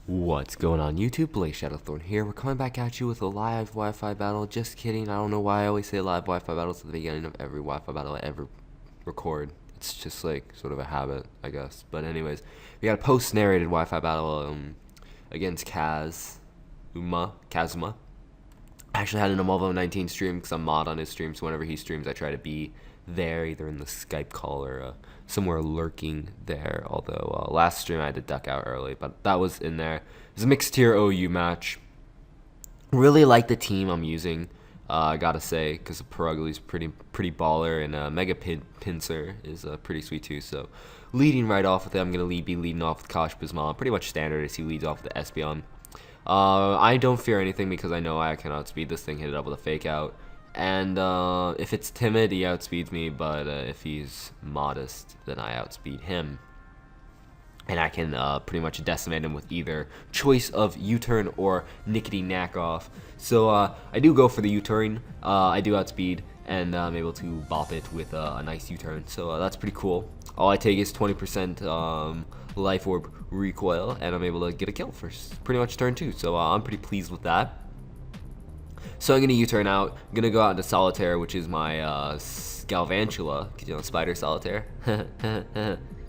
What's going on YouTube? Blazeshadowthorn here. We're coming back at you with a live Wi-Fi battle. Just kidding. I don't know why I always say live Wi-Fi battles at the beginning of every Wi-Fi battle I ever record. It's just like sort of a habit, I guess. But anyways, we got a post-narrated Wi-Fi battle against Kazuma. I actually had an Evolvo 19 stream because I'm mod on his stream, so whenever he streams I try to be there, either in the Skype call or somewhere lurking there. Although last stream I had to duck out early, but that was in there. It was a mixed tier OU match. Really like the team I'm using, I gotta say, because Perugli's pretty baller, and Mega Pincer is pretty sweet too. So leading right off with it, I'm gonna be leading off with Kosh Bismol. Pretty much standard as he leads off with the Espeon. I don't fear anything because I know I can outspeed this thing, hit it up with a fake out. And if it's timid, he outspeeds me, but if he's modest, then I outspeed him. And I can pretty much decimate him with either choice of U-turn or Nickety Knack Off. So I do go for the U-turn, I do outspeed, and I'm able to bop it with a nice U-turn. So that's pretty cool. All I take is 20% Life Orb recoil, and I'm able to get a kill for pretty much turn 2. So I'm pretty pleased with that. So I'm going to U-turn out. I'm going to go out into Solitaire, which is my Galvantula, you know, Spider Solitaire.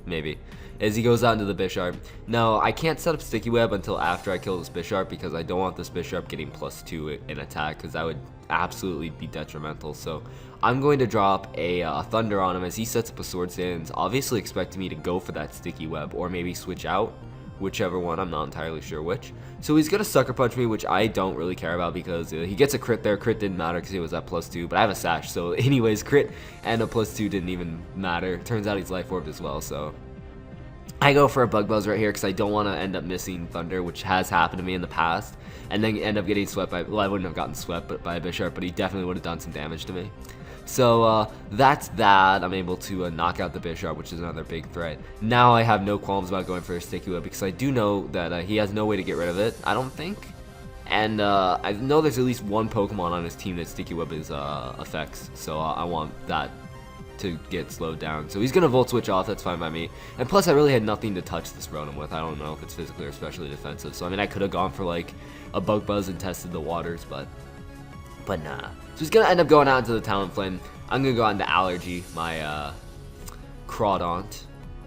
Maybe. As he goes out into the Bisharp. Now, I can't set up Sticky Web until after I kill this Bisharp because I don't want this Bisharp getting +2 in attack because that would absolutely be detrimental. So I'm going to drop a Thunder on him as he sets up a Sword Stance, obviously expecting me to go for that Sticky Web or maybe switch out. Whichever one, I'm not entirely sure which. So he's gonna Sucker Punch me, which I don't really care about because he gets a crit there. Crit didn't matter because he was at +2, but I have a Sash, so anyways, crit and a +2 didn't even matter. Turns out he's Life Orbed as well, so I go for a Bug Buzz right here because I don't want to end up missing Thunder, which has happened to me in the past, and then end up getting swept by, well, I wouldn't have gotten swept but by a Bisharp, but he definitely would have done some damage to me. So that's that. I'm able to knock out the Bisharp, which is another big threat. Now I have no qualms about going for a Sticky Web because I do know that he has no way to get rid of it, I don't think. And I know there's at least one Pokemon on his team that Sticky Web is affects, so I want that to get slowed down. So he's going to Volt Switch off, that's fine by me. And plus I really had nothing to touch this Rotom with. I don't know if it's physically or especially defensive. So I mean I could have gone for like a Bug Buzz and tested the waters, but nah. So he's going to end up going out into the Talonflame. I'm going to go out into Allergy, my Crawdaunt,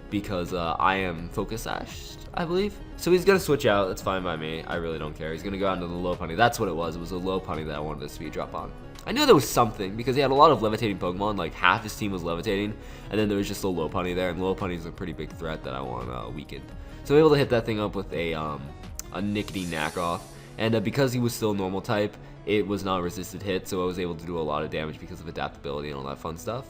because I am Focus Sashed, I believe. So he's going to switch out. That's fine by me. I really don't care. He's going to go out into the Lopunny. That's what it was. It was a Lopunny that I wanted to speed drop on. I knew there was something because he had a lot of levitating Pokemon. Like half his team was levitating, and then there was just a Lopunny there. And Lopunny is a pretty big threat that I want weakened. So I'm able to hit that thing up with a Nickety Knack Off. And because he was still normal type, it was not a resisted hit, so I was able to do a lot of damage because of adaptability and all that fun stuff.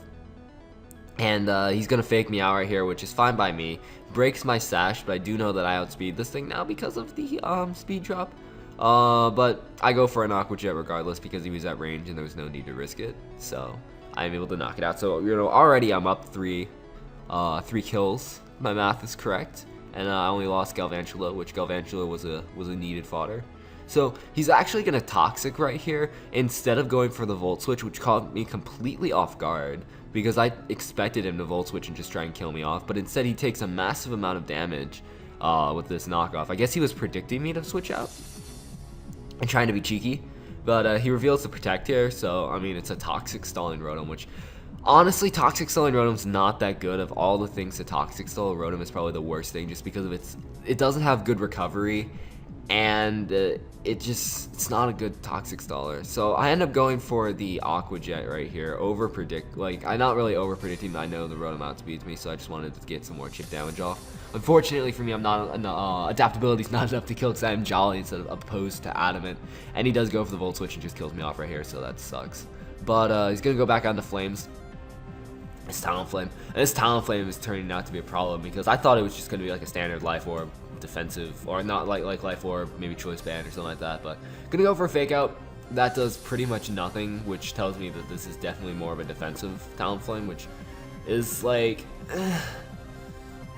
And he's going to fake me out right here, which is fine by me. Breaks my Sash, but I do know that I outspeed this thing now because of the speed drop. But I go for an Aqua Jet regardless because he was at range and there was no need to risk it. So I'm able to knock it out. So, you know, already I'm up three kills. My math is correct. And I only lost Galvantula, which Galvantula was a needed fodder. So he's actually going to Toxic right here instead of going for the Volt Switch, which caught me completely off guard because I expected him to Volt Switch and just try and kill me off. But instead he takes a massive amount of damage with this knockoff. I guess he was predicting me to switch out and trying to be cheeky. But he reveals the Protect here, so I mean it's a Toxic Stalling Rotom, which honestly Toxic Stalling Rotom's not that good. Of all the things to Toxic Stall, Rotom is probably the worst thing just because of it doesn't have good recovery. And it's not a good Toxic Staller. So I end up going for the Aqua Jet right here. I'm not really over predicting, but I know the Rotom outspeeds me, so I just wanted to get some more chip damage off. Unfortunately for me, I'm not adaptability's not enough to kill because I am Jolly instead of opposed to Adamant. And he does go for the Volt Switch and just kills me off right here, so that sucks. But he's gonna go back onto Flames. This Talonflame. And this Talonflame is turning out to be a problem because I thought it was just gonna be like a standard Life Orb defensive, or not like Life Orb, maybe Choice Band or something like that, but gonna go for a Fake Out. That does pretty much nothing, which tells me that this is definitely more of a defensive Talonflame, which is like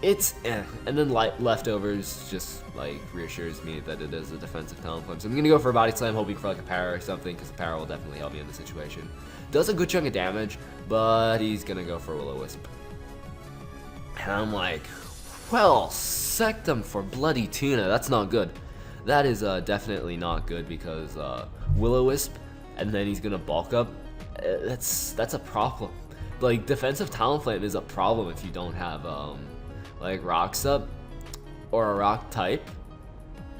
and then Leftovers just like reassures me that it is a defensive Talonflame. So I'm gonna go for a Body Slam, hoping for like a Para or something, because the Para will definitely help me in the situation. Does a good chunk of damage, but he's gonna go for a Will-O-Wisp. And I'm like, well, Sectum for bloody tuna, that's not good. That is definitely not good because Will-O-Wisp, and then he's gonna bulk up. That's a problem. Like, defensive Talonflame is a problem if you don't have like Rocks up or a Rock type,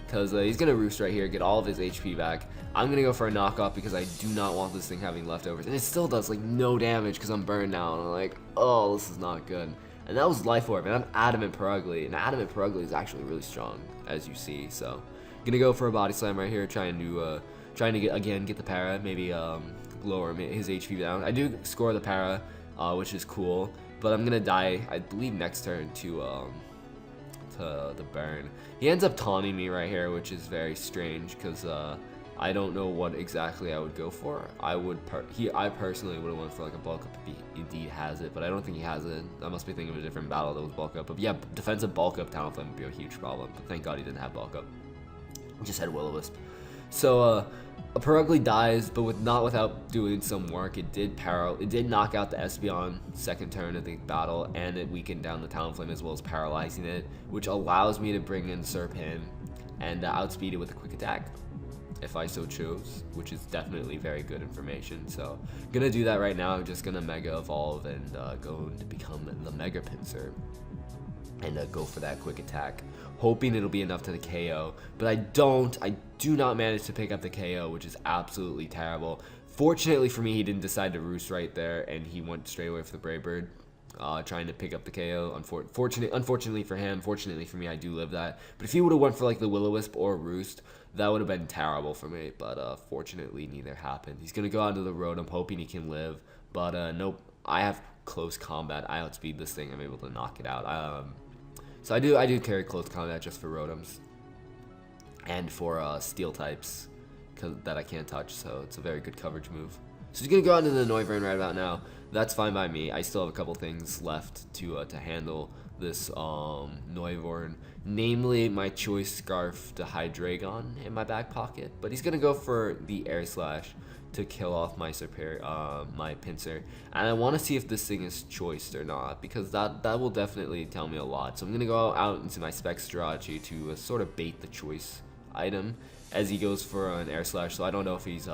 because he's gonna Roost right here, get all of his HP back. I'm gonna go for a knockoff because I do not want this thing having leftovers, and it still does like no damage because I'm burned now, and I'm like, oh, this is not good. And that was Life Orb, and I'm Adamant Perugly, and Adamant Perugly is actually really strong, as you see. So, gonna go for a Body Slam right here, trying to get the para, maybe lower his HP down. I do score the para, which is cool, but I'm gonna die, I believe, next turn to the burn. He ends up taunting me right here, which is very strange because I don't know what exactly I would go for. I personally would have went for like a bulk up if he indeed has it, but I don't think he has it. I must be thinking of a different battle that was bulk up. But yeah, defensive bulk up Talonflame would be a huge problem. But thank God he didn't have bulk up. He just had Will-O-Wisp. So a Perugly dies, but not without doing some work. It did knock out the Espeon second turn of the battle, and it weakened down the Talonflame as well as paralyzing it, which allows me to bring in Serpin and outspeed it with a quick attack, if I so chose, which is definitely very good information. So I'm gonna do that right now. I'm just gonna Mega Evolve and go to become the Mega Pinsir and go for that quick attack, hoping it'll be enough to the KO, but I do not manage to pick up the KO, which is absolutely terrible. Fortunately for me, he didn't decide to Roost right there, and he went straight away for the Brave Bird, trying to pick up the KO. Unfortunately for him, fortunately for me, I do live that. But if he would have went for like the Will-O-Wisp or Roost, that would have been terrible for me, but fortunately neither happened. He's gonna go onto the road. I'm hoping he can live, but nope. I have close combat. I outspeed this thing. I'm able to knock it out. So I do carry close combat just for Rotoms and for steel types that I can't touch. So it's a very good coverage move. So he's gonna go onto the Noivern right about now. That's fine by me. I still have a couple things left to handle this Noivern, namely my choice Scarf to Hydreigon in my back pocket. But he's gonna go for the Air Slash to kill off my my Pinsir, and I want to see if this thing is choiced or not, because that will definitely tell me a lot. So I'm gonna go out into my Specs Jirachi to sort of bait the choice item as he goes for an Air Slash. So I don't know if he's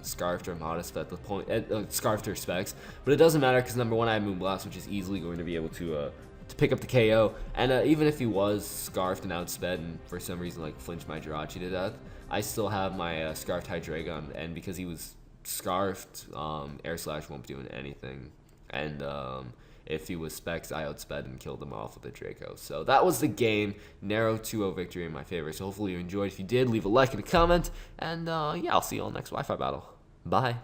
Scarfed or Modest at the point, Scarfed or Specs, but it doesn't matter because number one, I have Moonblast, which is easily going to be able to pick up the KO, and even if he was Scarfed and outsped and for some reason like flinched my Jirachi to death, I still have my Scarfed Hydreigon, and because he was Scarfed, Air Slash won't be doing anything, and if he was Specs, I outsped and killed him off with a Draco. So that was the game. Narrow 2-0 victory in my favor. So hopefully you enjoyed. If you did, leave a like and a comment, and yeah, I'll see you all next Wi-Fi battle. Bye.